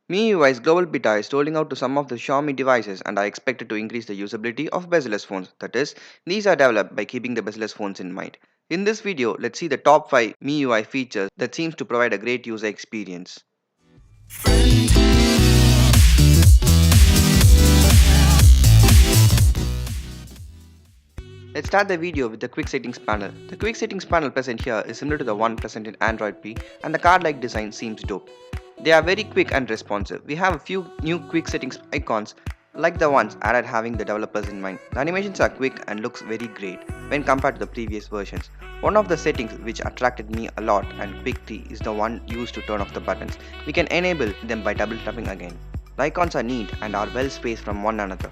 MiUI's global beta is rolling out to some of the Xiaomi devices and are expected to increase the usability of bezeless phones. That is, these are developed by keeping the bezeless phones in mind. In this video, let's see the top 5 MiUI features that seems to provide a great user experience. Let's start the video with the quick settings panel. The quick settings panel present here is similar to the one present in Android P, and the card-like design seems dope. They are very quick and responsive. We have a few new quick settings icons like the ones added having the developers in mind. The animations are quick and looks very great when compared to the previous versions. One of the settings which attracted me a lot and quickly is the one used to turn off the buttons. We can enable them by double tapping again. The icons are neat and are well spaced from one another.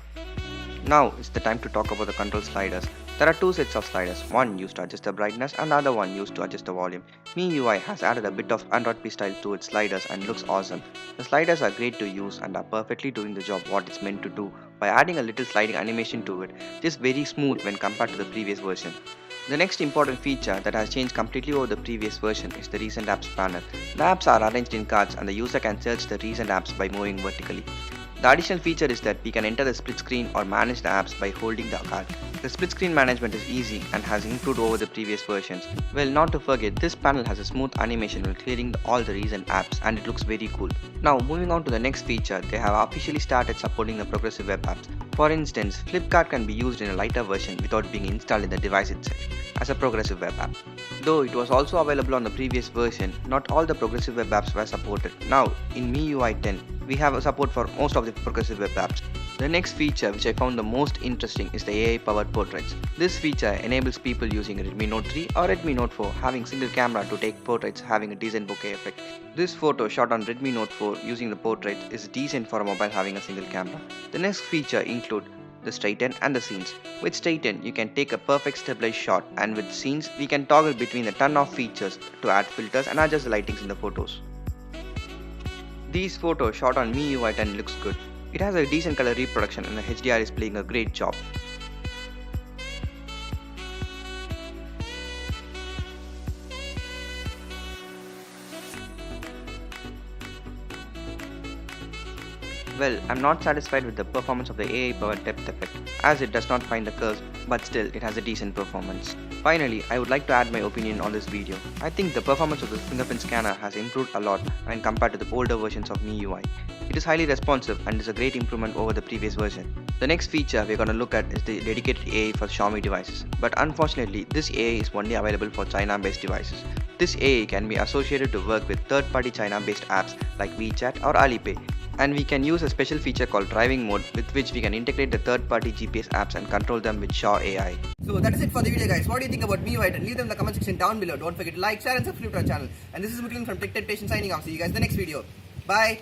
Now it's the time to talk about the control sliders. There are two sets of sliders, one used to adjust the brightness and the other one used to adjust the volume. MiUI has added a bit of Android P style to its sliders and looks awesome. The sliders are great to use and are perfectly doing the job what it's meant to do by adding a little sliding animation to it. It is very smooth when compared to the previous version. The next important feature that has changed completely over the previous version is the recent apps panel. The apps are arranged in cards and the user can search the recent apps by moving vertically. The additional feature is that we can enter the split screen or manage the apps by holding the card. The split screen management is easy and has improved over the previous versions. Well, not to forget, this panel has a smooth animation while clearing all the recent apps and it looks very cool. Now moving on to the next feature, they have officially started supporting the progressive web apps. For instance, Flipkart can be used in a lighter version without being installed in the device itself as a progressive web app. Though it was also available on the previous version, not all the progressive web apps were supported. Now in MiUI 10, we have a support for most of the progressive web apps. The next feature which I found the most interesting is the AI powered portraits. This feature enables people using Redmi Note 3 or Redmi Note 4 having single camera to take portraits having a decent bokeh effect. This photo shot on Redmi Note 4 using the portrait is decent for a mobile having a single camera. The next feature include the straighten and the scenes. With straighten, you can take a perfect stabilized shot, and with scenes, we can toggle between the ton of features to add filters and adjust the lightings in the photos. These photos shot on MiUI 10 looks good. It has a decent color reproduction and the HDR is playing a great job. Well, I'm not satisfied with the performance of the AI powered depth effect as it does not find the curves, but still it has a decent performance. Finally, I would like to add my opinion on this video. I think the performance of the fingerprint scanner has improved a lot when compared to the older versions of MiUI. It is highly responsive and is a great improvement over the previous version. The next feature we're going to look at is the dedicated AI for Xiaomi devices, but unfortunately this AI is only available for China-based devices. This AI can be associated to work with third-party China-based apps like WeChat or Alipay. And we can use a special feature called driving mode with which we can integrate the third-party GPS apps and control them with Shaw AI. So that is it for the video, guys. What do you think about MiUI? Leave them in the comment section down below. Don't forget to like, share and subscribe to our channel. And this is Mutlan from Tech Temptation signing off. See you guys in the next video. Bye.